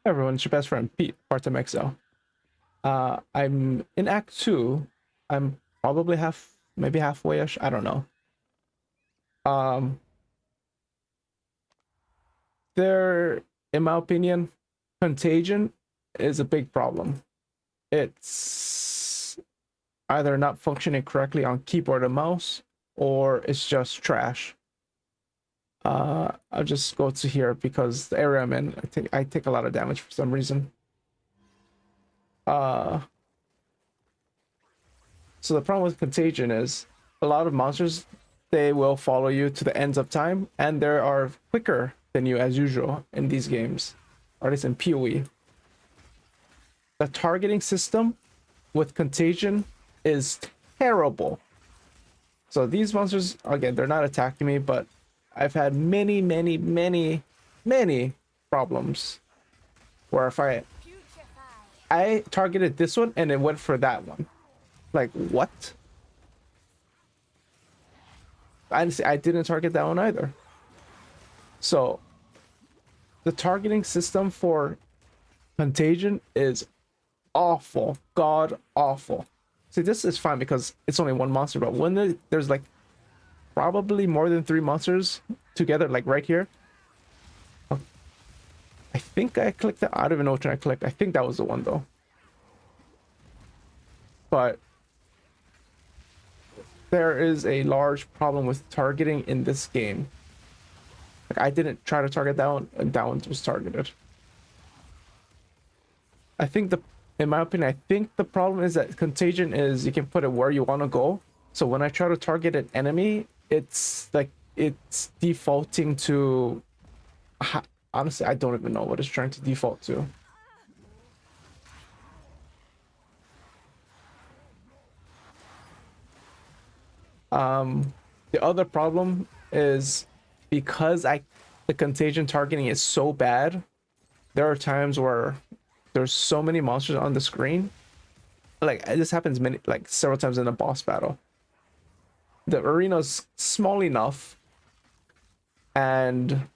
Hey everyone, it's your best friend Pete, part-time XL. I'm in Act 2. I'm probably maybe halfway-ish. I don't know. Um, there, in my opinion, Contagion is a big problem. It's either not functioning correctly on keyboard and mouse, or it's just trash. I'll just go to here because the area I'm in, I take a lot of damage for some reason. Uh, So the problem with Contagion is a lot of monsters, they will follow you to the ends of time, and they are quicker than you as usual in these games, or at least in PoE. The targeting system with Contagion is terrible. So these monsters, again, they're not attacking me, but I've had many problems where if I targeted this one and it went for that one. Like, what? I didn't target that one either. So the targeting system for Contagion is awful, god awful. See, this is fine because it's only one monster, but when there's like probably more than 3 monsters together, like right here. I think I clicked that. I don't even know which one I clicked. I think that was the one though. But there is a large problem with targeting in this game. Like, I didn't try to target that one, and that one was targeted. I think in my opinion, I think the problem is that Contagion is you can put it where you want to go. So when I try to target an enemy, it's like it's defaulting to. Honestly, I don't even know what it's trying to default to. The other problem is because the Contagion targeting is so bad. There are times where there's so many monsters on the screen. Like, this happens several times in a boss battle. The arena's small enough, and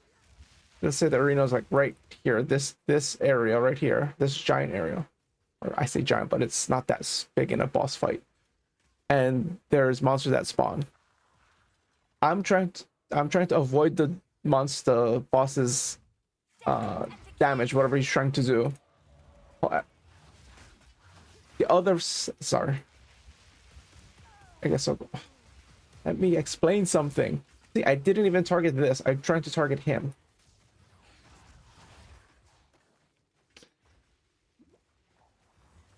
let's say the arena's like right here, this area right here, this giant area. Or I say giant, but it's not that big in a boss fight. And there's monsters that spawn. I'm trying to avoid the boss's damage, whatever he's trying to do. The others, sorry. I guess I'll go. Let me explain something. See, I didn't even target this. I'm trying to target him.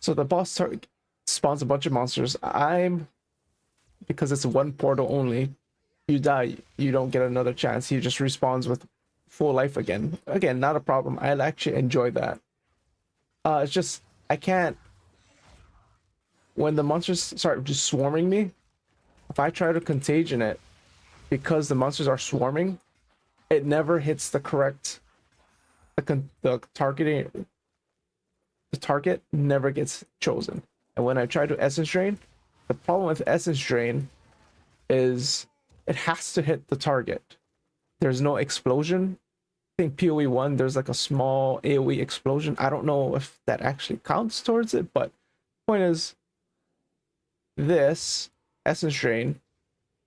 So the boss spawns a bunch of monsters. Because it's one portal only, you die, you don't get another chance. He just respawns with full life again. Again, not a problem. I actually enjoy that. It's just I can't. When the monsters start just swarming me, if I try to contagion it, because the monsters are swarming, it never hits the correct. The targeting. The target never gets chosen. And when I try to essence drain, the problem with essence drain is it has to hit the target. There's no explosion. I think PoE 1, there's like a small AoE explosion. I don't know if that actually counts towards it, but point is, this essence drain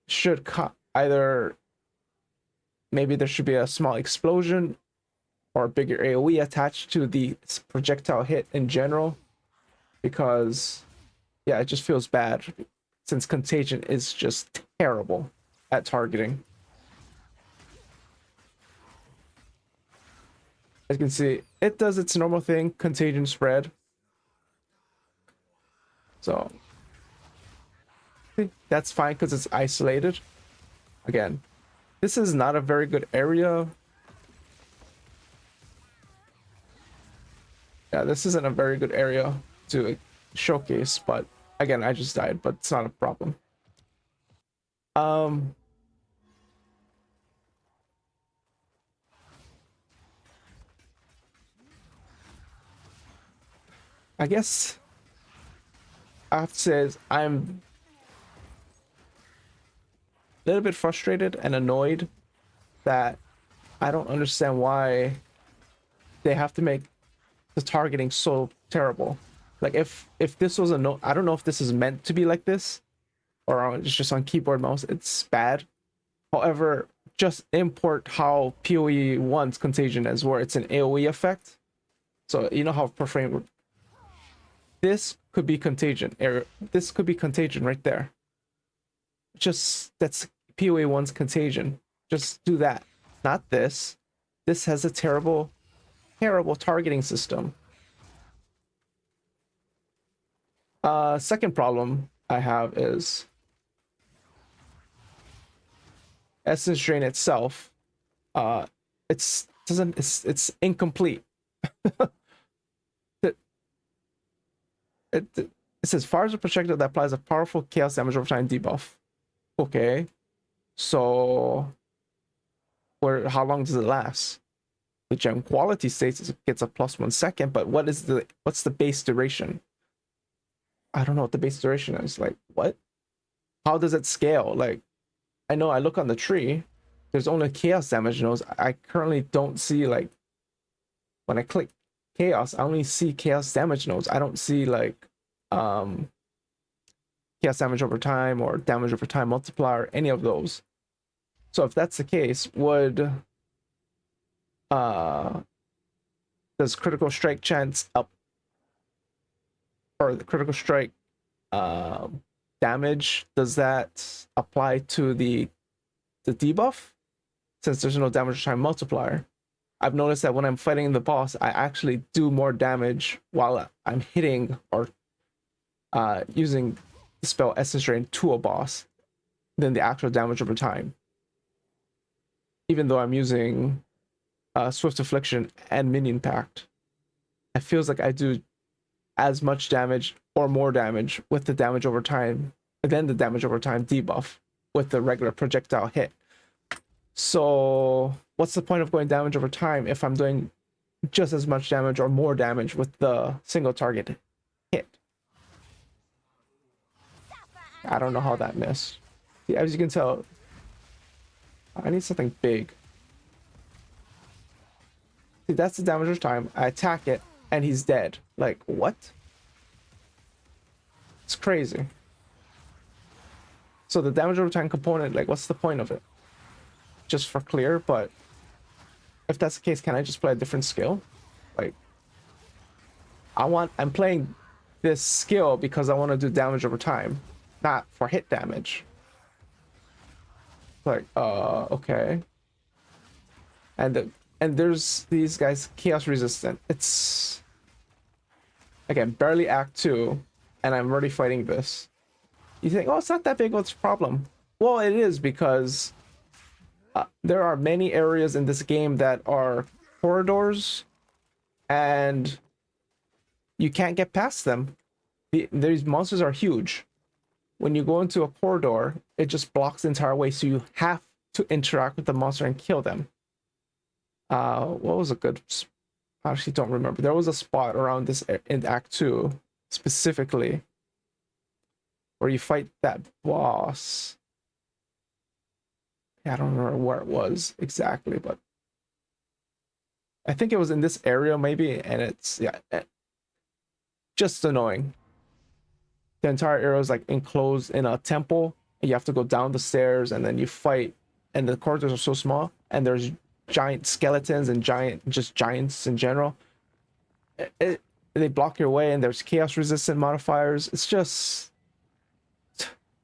should either maybe there should be a small explosion or a bigger AoE attached to the projectile hit in general, because yeah, it just feels bad since Contagion is just terrible at targeting. As you can see, it does its normal thing, Contagion spread. So I think that's fine because it's isolated. Again, this is not a very good area. Yeah, this isn't a very good area to showcase, but again, I just died, but it's not a problem. I guess I have to say I'm a little bit frustrated and annoyed that I don't understand why they have to make the targeting so terrible. Like if this was a no, I don't know if this is meant to be like this or it's just on keyboard mouse. It's bad. However, just import how PoE 1's Contagion is, where it's an AoE effect. So you know how per frame. This could be Contagion. This could be Contagion right there. Just that's PoE 1's Contagion. Just do that. Not this. This has a terrible targeting system. Second problem I have is Essence Drain itself. It's incomplete. It says fires a projectile that applies a powerful chaos damage over time debuff. Okay, so how long does it last? The gem quality states it gets a +1 second, but what's the base duration? I don't know what the base duration is. Like, what? How does it scale? Like, I know I look on the tree, there's only chaos damage nodes. I currently don't see, like, when I click chaos, I only see chaos damage nodes. I don't see like chaos damage over time or damage over time multiplier, any of those. So if that's the case, would does critical strike chance up, or the critical strike damage, does that apply to the debuff, since there's no damage time multiplier? I've noticed that when I'm fighting the boss, I actually do more damage while I'm hitting or using the spell Essence Drain to a boss than the actual damage over time, even though I'm using Swift Affliction and Minion Pact. It feels like I do as much damage or more damage with the damage over time than the damage over time debuff with the regular projectile hit. So what's the point of going damage over time if I'm doing just as much damage or more damage with the single target hit? I don't know how that missed. See, as you can tell, I need something big. See, that's the damage over time. I attack it and he's dead. Like, what? It's crazy. So the damage over time component, like, what's the point of it? Just for clear, but if that's the case, can I just play a different skill? Like, I'm playing this skill because I want to do damage over time, not for hit damage. Like, okay. And there's these guys chaos resistant. It's again barely Act 2, and I'm already fighting this. You think, oh, it's not that big of a problem. Well, it is, because there are many areas in this game that are corridors, and you can't get past them. These monsters are huge. When you go into a corridor, it just blocks the entire way, so you have to interact with the monster and kill them. What was a good... I actually don't remember. There was a spot around this in Act 2, specifically, where you fight that boss. I don't remember where it was exactly, but I think it was in this area maybe, and it's, yeah, just annoying. The entire area is like enclosed in a temple, and you have to go down the stairs, and then you fight, and the corridors are so small, and there's giant skeletons and giants in general. They block your way, and there's chaos resistant modifiers. It's just,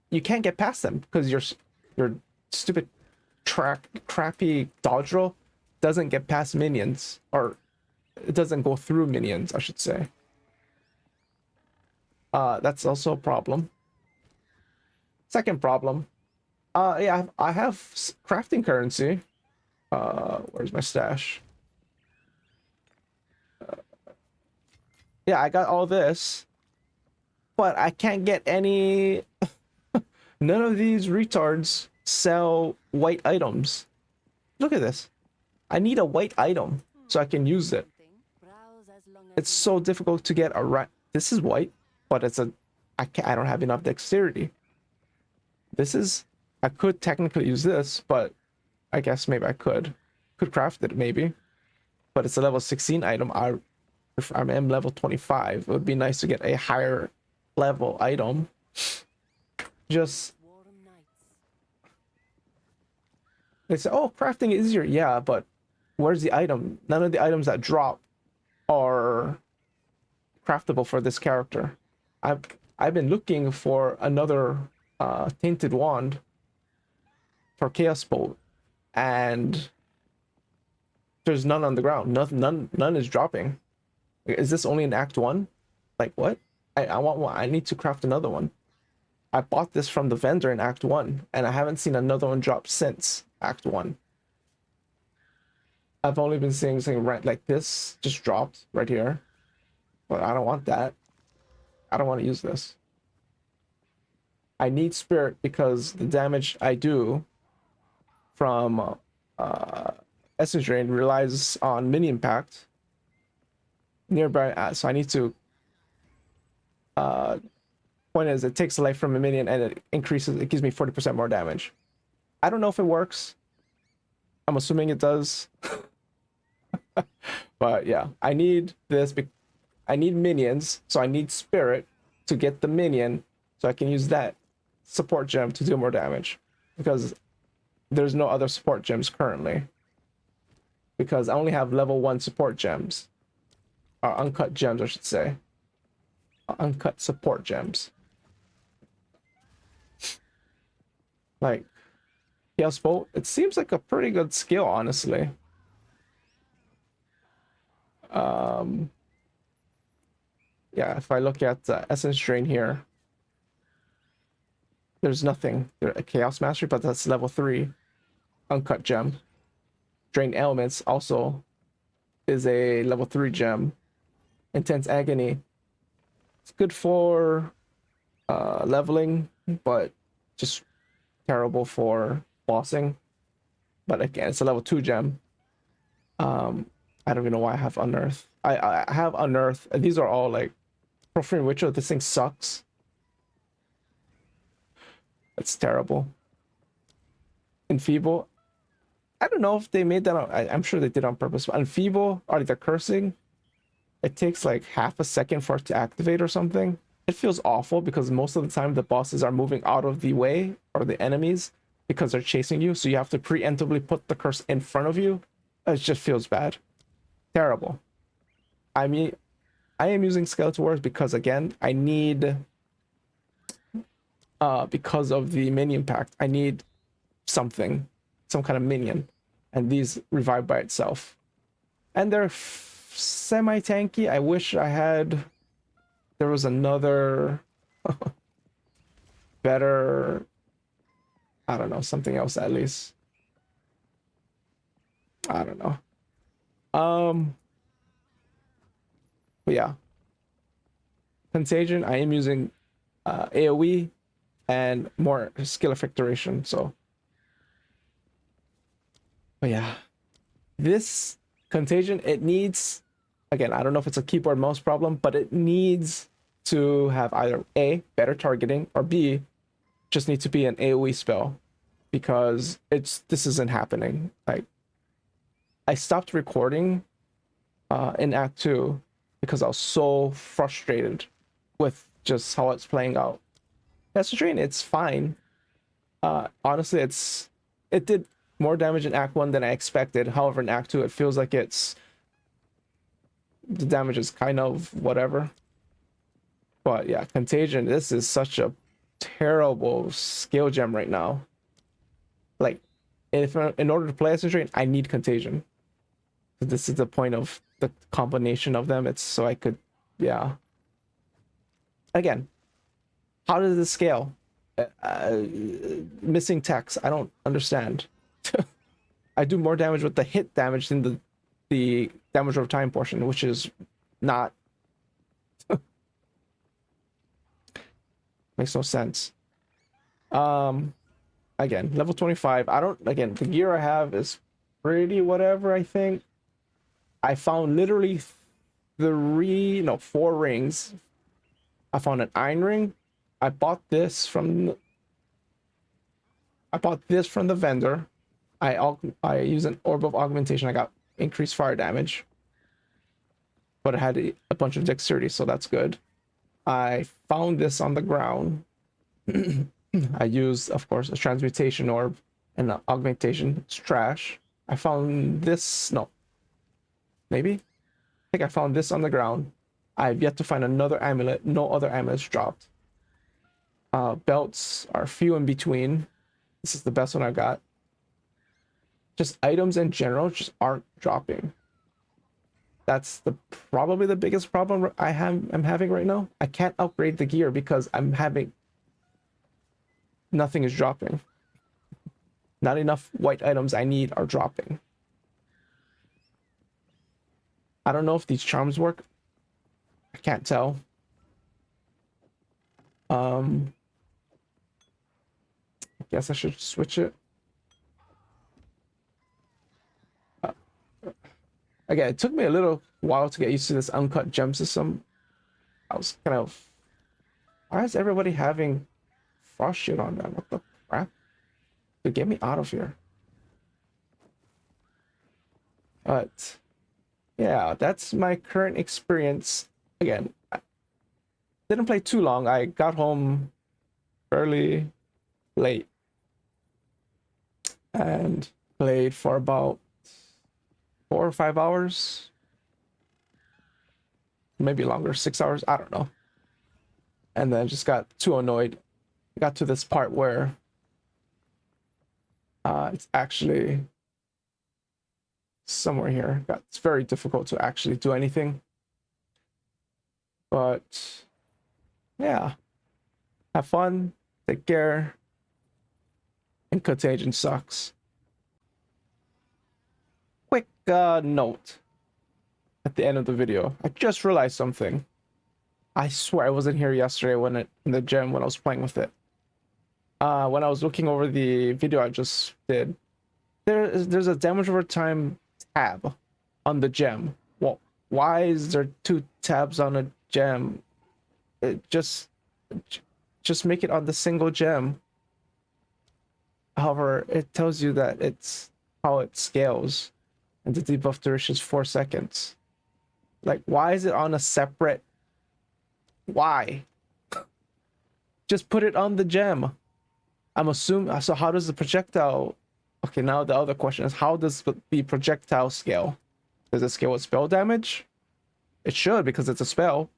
you can't get past them because your stupid crappy dodge roll doesn't get past minions, or it doesn't go through minions, I should say. That's also a problem. Second problem, yeah, I have crafting currency. Where's my stash? Yeah, I got all this, but I can't get any. None of these retards sell white items. Look at this. I need a white item so I can use it. It's so difficult to get a right. This is white, but it's a. I don't have enough dexterity. This is. I could technically use this, but I guess maybe I could craft it maybe. But it's a level 16 item. If I'm level 25, it would be nice to get a higher level item. Just they say, oh, crafting is easier. Yeah, but where's the item? None of the items that drop are craftable for this character. I've been looking for another tainted wand for Chaos Bolt, and there's none on the ground. None is dropping. Is this only in Act 1? Like what? I want one. I need to craft another one. I bought this from the vendor in Act 1, and I haven't seen another one drop since Act 1. I've only been seeing something right like this just dropped right here. But I don't want that. I don't want to use this. I need spirit because the damage I do from Essence Drain relies on mini impact nearby. So I need to point is it takes life from a minion and it gives me 40% more damage. I don't know if it works. I'm assuming it does. But yeah, I need this. I need minions, so I need spirit to get the minion so I can use that support gem to do more damage, because there's no other support gems currently, because I only have level 1 support gems, or uncut gems I should say, uncut support gems. Like Chaos Bolt, it seems like a pretty good skill, honestly. Yeah, if I look at Essence Drain here, there's nothing. A Chaos Mastery, but that's level 3 uncut gem. Drain Elements also is a level 3 gem. Intense Agony, it's good for leveling, but just terrible for bossing. But again, it's a level 2 gem. I don't even know why I have Unearth. I have Unearth. These are all like Profane Witcher. This thing sucks. It's terrible. Enfeeble, I don't know if they made that on, I'm sure they did on purpose. But Enfeeble, or the cursing, it takes like half a second for it to activate or something. It feels awful because most of the time the bosses are moving out of the way, or the enemies, because they're chasing you. So you have to preemptively put the curse in front of you. It just feels bad. Terrible. I mean, I am using Skeleton Wars because, again, I need, because of the minion pact, I need something, some kind of minion, and these revive by itself, and they're semi-tanky. I wish there was another better, I don't know, something else at least. I don't know. But yeah, Contagion, I am using AoE and more skill effectoration. So, but yeah, this Contagion, it needs, again, I don't know if it's a keyboard mouse problem, but it needs to have either A, better targeting, or B, just need to be an AoE spell, because this isn't happening. Like, I stopped recording in Act 2 because I was so frustrated with just how it's playing out. That's the Drain, it's fine. Honestly, it did more damage in Act 1 than I expected. However, in Act 2, it feels like the damage is kind of whatever. But yeah, Contagion, this is such a terrible skill gem right now. Like, in order to play as a Drain, I need Contagion. This is the point of the combination of them. It's so I could, yeah. Again, how does this scale? Missing text, I don't understand. I do more damage with the hit damage than the damage over time portion, which is not makes no sense. Again, level 25. Again, the gear I have is pretty whatever, I think. I found literally 4 rings. I found an iron ring. I bought this from the vendor. I use an orb of augmentation. I got increased fire damage. but it had a bunch of dexterity, so that's good. I found this on the ground. I used, of course, a transmutation orb and an augmentation. It's trash. I found this. No, maybe. I think I found this on the ground. I've yet to find another amulet. No other amulets dropped. Belts are few in between. This is the best one I got. Just items in general just aren't dropping. That's probably the biggest problem I'm having right now. I can't upgrade the gear because nothing is dropping. Not enough white items I need are dropping. I don't know if these charms work. I can't tell. I guess I should switch it. Again, it took me a little while to get used to this uncut gem system. I was kind of... Why is everybody having frost shit on them? What the crap? Dude, get me out of here. But yeah, that's my current experience. Again, I didn't play too long. I got home fairly late and played for about 4 or 5 hours, maybe longer, 6 hours, I don't know. And then just got too annoyed. Got to this part where it's actually somewhere here. It's very difficult to actually do anything. But yeah, have fun, take care, and Contagion sucks. Quick note at the end of the video. I just realized something. I swear I wasn't here yesterday in the gym when I was playing with it. When I was looking over the video I just did, there's a damage over time tab on the gem. Well, why is there 2 tabs on a gem? Just make it on the single gem. However, it tells you that it's how it scales, and the debuff duration is 4 seconds. Like, why is it on a separate? Why? Just put it on the gem. I'm assuming. So how does the projectile? Okay, now the other question is, how does the projectile scale? Does it scale with spell damage? It should, because it's a spell.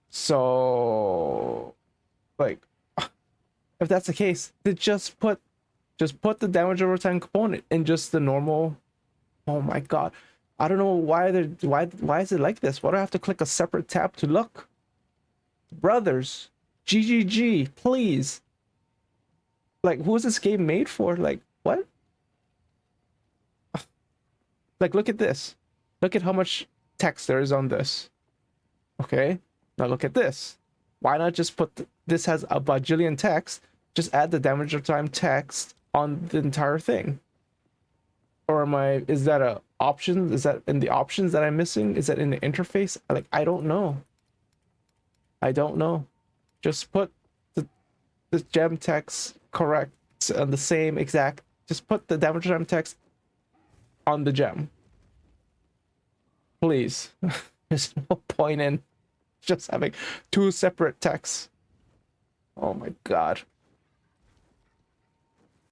So, like, if that's the case, then just put the damage over time component in just the normal. Oh my god, I don't know why is it like this? Why do I have to click a separate tab to look? Brothers, GGG, please. Like, who is this game made for? Like, what? Like, look at this. Look at how much text there is on this. Okay, now look at this. Why not just put this has a bajillion text? Just add the damage of time text on the entire thing. Or is that a option? Is that in the options that I'm missing? Is that in the interface? Like, I don't know. Just put the gem text correct on the same exact. Just put the damage time text on the gem, please. There's no point in just having 2 separate texts. Oh my god.